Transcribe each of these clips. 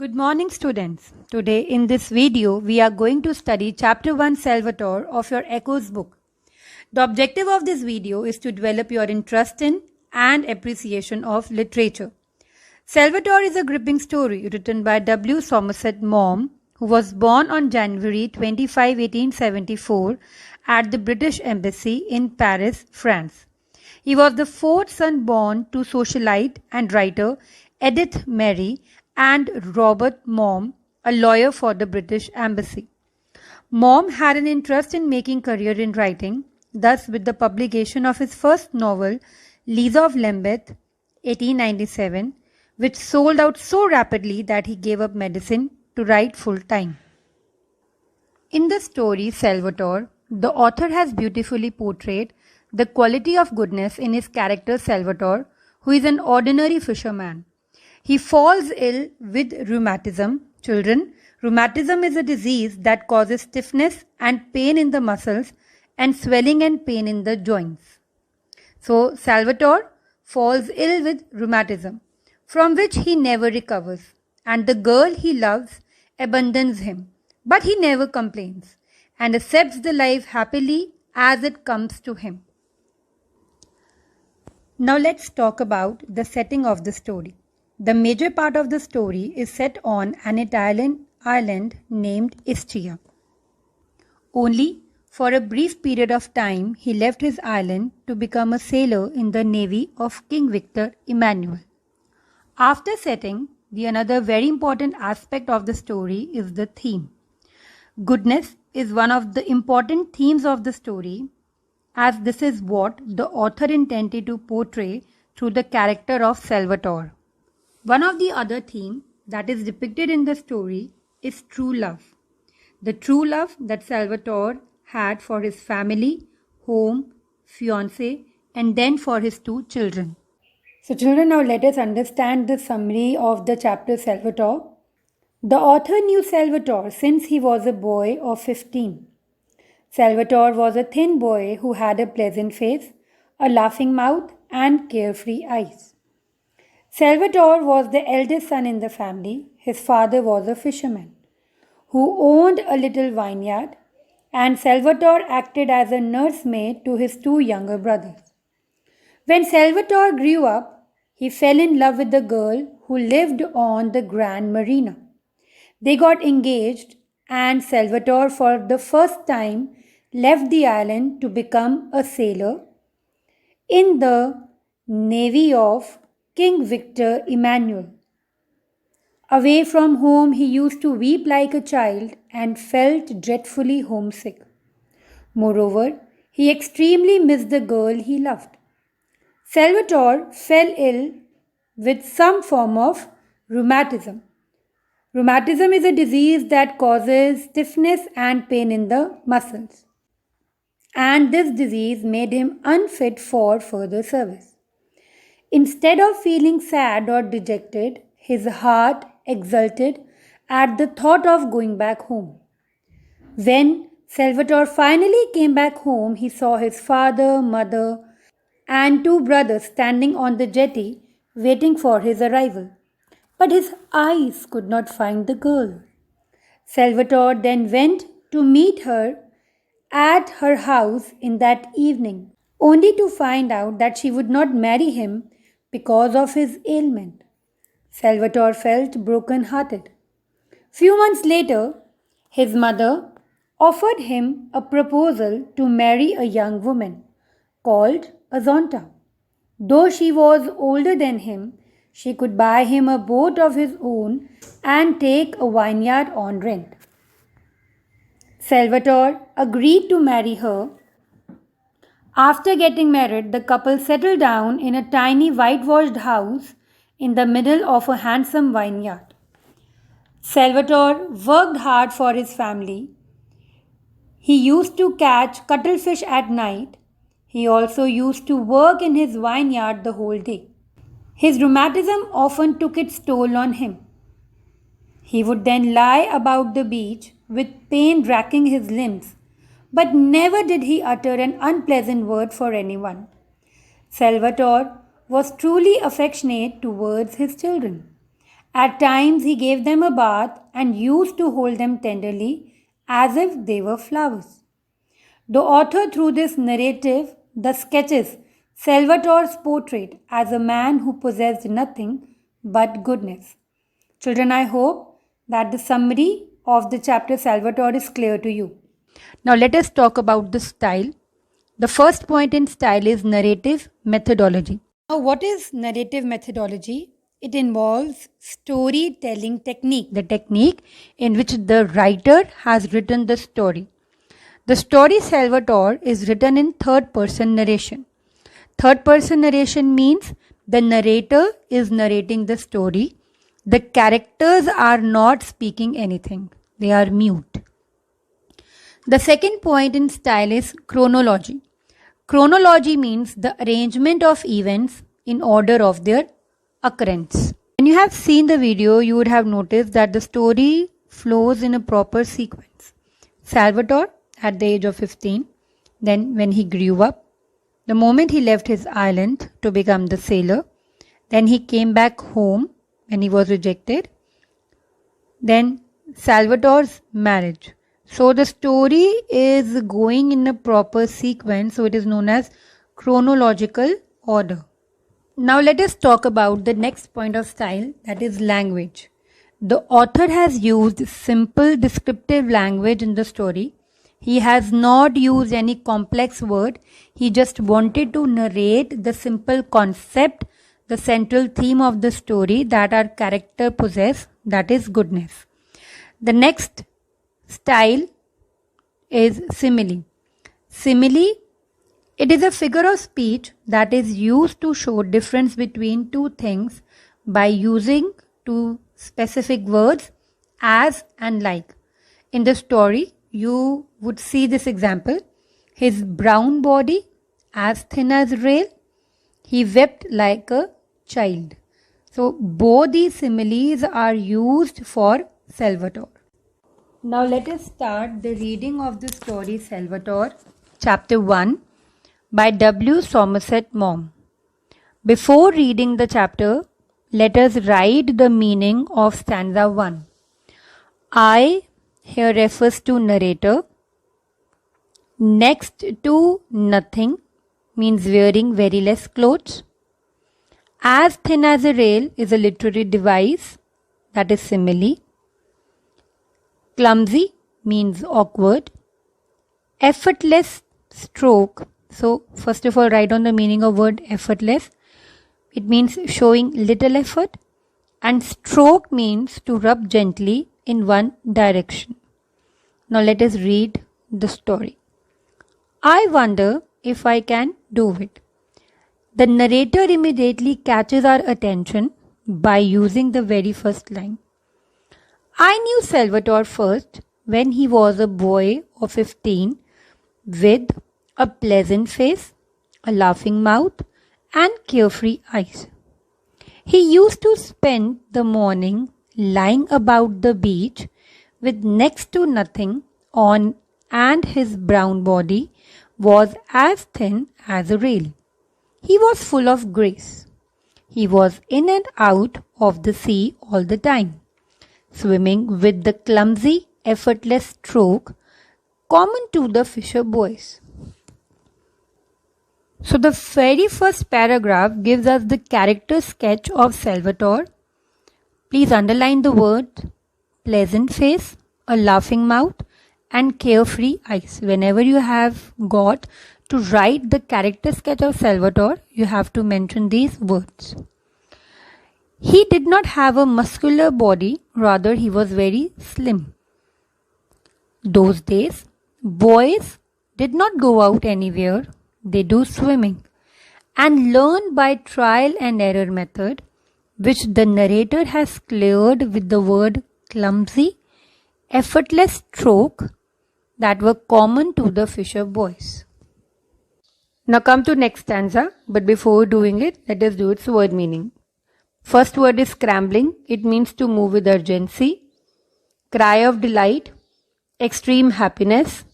Good morning, students. Today in this video, we are going to study Chapter 1 Salvatore of your Echoes book. The objective of this video is to develop your interest in and appreciation of literature. Salvatore is a gripping story written by W. Somerset Maugham, who was born on January 25, 1874 at the British Embassy in Paris, France. He was the fourth son born to socialite and writer Edith Mary and Robert Maugham, a lawyer for the British Embassy. Maugham had an interest in making career in writing, thus with the publication of his first novel, Lisa of Lambeth, 1897, which sold out so rapidly that he gave up medicine to write full-time. In the story Salvatore, the author has beautifully portrayed the quality of goodness in his character Salvatore, who is an ordinary fisherman. He falls ill with rheumatism. Children, rheumatism is a disease that causes stiffness and pain in the muscles and swelling and pain in the joints. So, Salvatore falls ill with rheumatism, from which he never recovers, and the girl he loves abandons him. But he never complains and accepts the life happily as it comes to him. Now let's talk about the setting of the story. The major part of the story is set on an Italian island named Istria. Only for a brief period of time he left his island to become a sailor in the navy of King Victor Emmanuel. After setting, the another very important aspect of the story is the theme. Goodness is one of the important themes of the story, as this is what the author intended to portray through the character of Salvatore. One of the other themes that is depicted in the story is true love. The true love that Salvatore had for his family, home, fiancé, and then for his two children. So children, now let us understand the summary of the chapter Salvatore. The author knew Salvatore since he was a boy of 15. Salvatore was a thin boy who had a pleasant face, a laughing mouth, and carefree eyes. Salvatore was the eldest son in the family. His father was a fisherman who owned a little vineyard, and Salvatore acted as a nursemaid to his two younger brothers. When Salvatore grew up, he fell in love with the girl who lived on the Grand Marina. They got engaged, and Salvatore for the first time left the island to become a sailor in the navy of King Victor Emmanuel. Away from home, he used to weep like a child and felt dreadfully homesick. Moreover, he extremely missed the girl he loved. Salvatore fell ill with some form of rheumatism. Rheumatism is a disease that causes stiffness and pain in the muscles, and this disease made him unfit for further service. Instead of feeling sad or dejected, his heart exulted at the thought of going back home. When Salvatore finally came back home, he saw his father, mother, and two brothers standing on the jetty waiting for his arrival. But his eyes could not find the girl. Salvatore then went to meet her at her house in that evening, only to find out that she would not marry him because of his ailment. Salvatore felt broken-hearted. Few months later, his mother offered him a proposal to marry a young woman called Azonta. Though she was older than him, she could buy him a boat of his own and take a vineyard on rent. Salvatore agreed to marry her. After getting married, the couple settled down in a tiny whitewashed house in the middle of a handsome vineyard. Salvatore worked hard for his family. He used to catch cuttlefish at night. He also used to work in his vineyard the whole day. His rheumatism often took its toll on him. He would then lie about the beach with pain racking his limbs, but never did he utter an unpleasant word for anyone. Salvatore was truly affectionate towards his children, At times he gave them a bath and used to hold them tenderly as if they were flowers. The author, through this narrative, thus sketches Salvatore's portrait as a man who possessed nothing but goodness. Children, I hope that the summary of the chapter Salvatore is clear to you. Now let us talk about the style. The first point in style is narrative methodology. Now, what is narrative methodology? It involves storytelling technique, the technique in which the writer has written the story. The story Salvatore is written in third person narration. Third person narration means the narrator is narrating the story. The characters are not speaking anything, they are mute. The second point in style is chronology. Chronology means the arrangement of events in order of their occurrence. When you have seen the video, you would have noticed that the story flows in a proper sequence. Salvatore at the age of 15, then when he grew up, the moment he left his island to become the sailor, then he came back home when he was rejected, then Salvatore's marriage. So the story is going in a proper sequence, so it is known as chronological order. Now let us talk about the next point of style, that is language. The author has used simple descriptive language in the story. He has not used any complex word. He just wanted to narrate the simple concept, the central theme of the story that our character possess, that is goodness. The next style is simile. Simile, it is a figure of speech that is used to show difference between two things by using two specific words as and like. In the story, you would see this example. His brown body as thin as rail. He wept like a child. So both these similes are used for Salvatore. Now let us start the reading of the story Salvatore, chapter 1 by W. Somerset Maugham. Before reading the chapter, let us write the meaning of stanza 1. I here refers to narrator. Next to nothing means wearing very less clothes. As thin as a rail is a literary device, that is simile. Clumsy means awkward. Effortless stroke. So first of all, write on the meaning of word effortless. It means showing little effort. And stroke means to rub gently in one direction. Now let us read the story. I wonder if I can do it. The narrator immediately catches our attention by using the very first line. I knew Salvatore first when he was a boy of 15 with a pleasant face, a laughing mouth, and carefree eyes. He used to spend the morning lying about the beach with next to nothing on, and his brown body was as thin as a rail. He was full of grace. He was in and out of the sea all the time, swimming with the clumsy, effortless stroke common to the fisher boys. So the very first paragraph gives us the character sketch of Salvatore. Please underline the word pleasant face, a laughing mouth, and carefree eyes. Whenever you have got to write the character sketch of Salvatore, you have to mention these words. He did not have a muscular body, rather he was very slim. Those days, boys did not go out anywhere, they do swimming and learn by trial and error method, which the narrator has cleared with the word clumsy, effortless stroke that were common to the fisher boys. Now come to next stanza, but before doing it, let us do its word meaning. First word is scrambling. It means to move with urgency. Cry of delight, extreme happiness.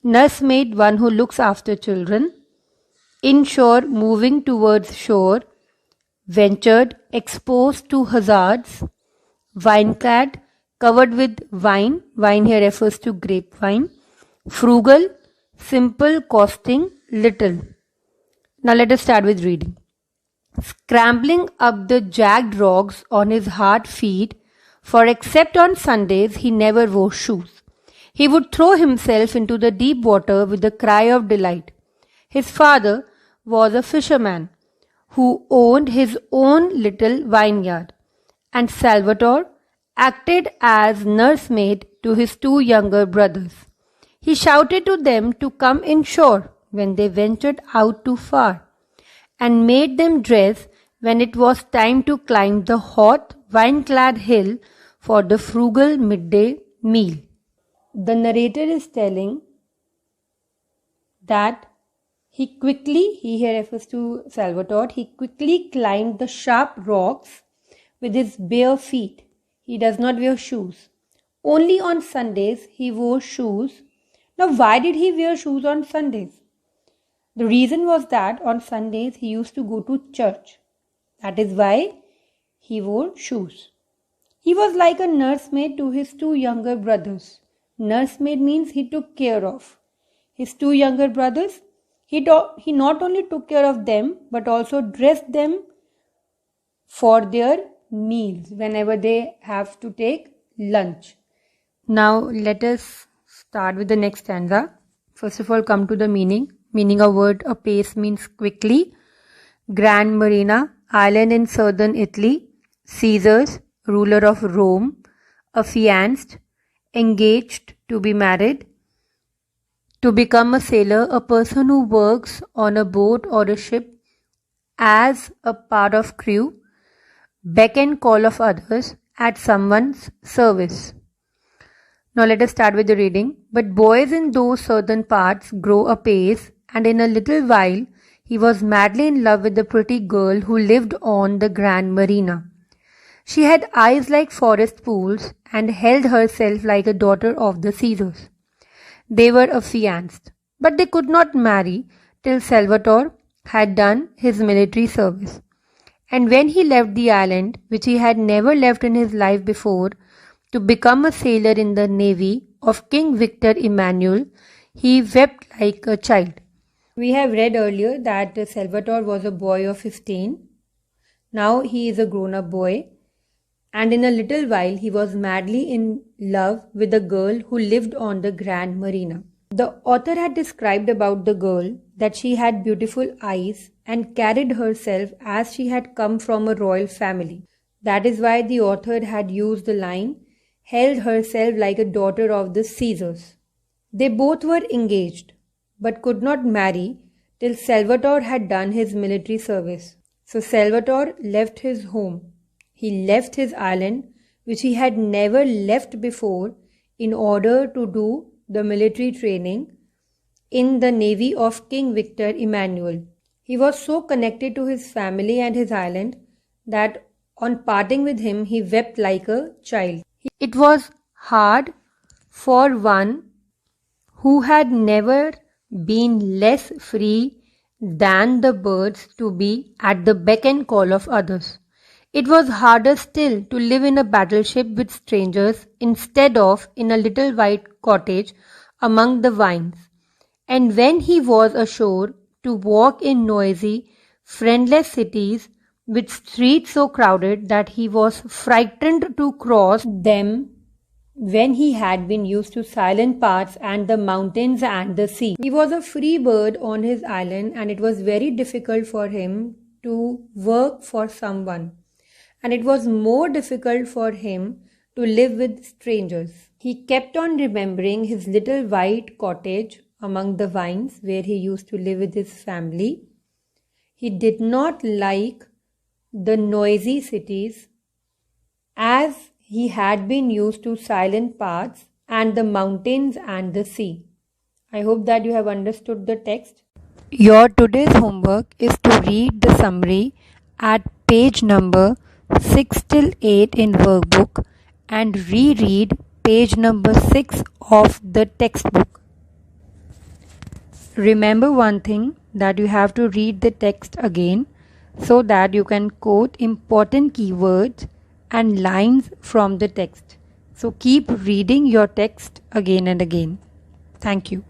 Nursemaid, one who looks after children. Inshore, moving towards shore. Ventured, exposed to hazards. Vineclad, covered with wine. Wine here refers to grapevine. Frugal, simple, costing little. Now let us start with reading. Scrambling up the jagged rocks on his hard feet, for except on Sundays he never wore shoes. He would throw himself into the deep water with a cry of delight. His father was a fisherman who owned his own little vineyard, and Salvatore acted as nursemaid to his two younger brothers. He shouted to them to come inshore when they ventured out too far, and made them dress when it was time to climb the hot, vine-clad hill for the frugal midday meal. The narrator is telling that he here refers to Salvatore, he quickly climbed the sharp rocks with his bare feet. He does not wear shoes. Only on Sundays he wore shoes. Now, why did he wear shoes on Sundays? The reason was that on Sundays he used to go to church. That is why he wore shoes. He was like a nursemaid to his two younger brothers. Nursemaid means he took care of. His two younger brothers, he not only took care of them but also dressed them for their meals whenever they have to take lunch. Now let us start with the next stanza. First of all, come to the meaning. Meaning of word apace means quickly. Grand Marina, island in southern Italy. Caesars, ruler of Rome. Affianced, engaged to be married. To become a sailor, a person who works on a boat or a ship as a part of crew. Beck and call of others, at someone's service. Now let us start with the reading. But boys in those southern parts grow apace, and in a little while he was madly in love with the pretty girl who lived on the Grand Marina. She had eyes like forest pools and held herself like a daughter of the Caesars. They were affianced, but they could not marry till Salvatore had done his military service. And when he left the island, which he had never left in his life before, to become a sailor in the navy of King Victor Emmanuel, he wept like a child. We have read earlier that Salvatore was a boy of 15. Now he is a grown-up boy, and in a little while he was madly in love with a girl who lived on the Grand Marina. The author had described about the girl that she had beautiful eyes and carried herself as she had come from a royal family. That is why the author had used the line, held herself like a daughter of the Caesars. They both were engaged, but could not marry till Salvatore had done his military service. So Salvatore left his home. He left his island, which he had never left before, in order to do the military training in the navy of King Victor Emmanuel. He was so connected to his family and his island that on parting with him he wept like a child. It was hard for one who had never been less free than the birds to be at the beck and call of others. It was harder still to live in a battleship with strangers instead of in a little white cottage among the vines. And when he was ashore, to walk in noisy, friendless cities with streets so crowded that he was frightened to cross them when he had been used to silent paths and the mountains and the sea. He was a free bird on his island, and it was very difficult for him to work for someone. And it was more difficult for him to live with strangers. He kept on remembering his little white cottage among the vines where he used to live with his family. He did not like the noisy cities as he had been used to silent paths and the mountains and the sea. I hope that you have understood the text. Your today's homework is to read the summary at page number 6 till 8 in workbook and reread page number 6 of the textbook. Remember one thing, that you have to read the text again so that you can quote important keywords and lines from the text. So keep reading your text again and again. Thank you.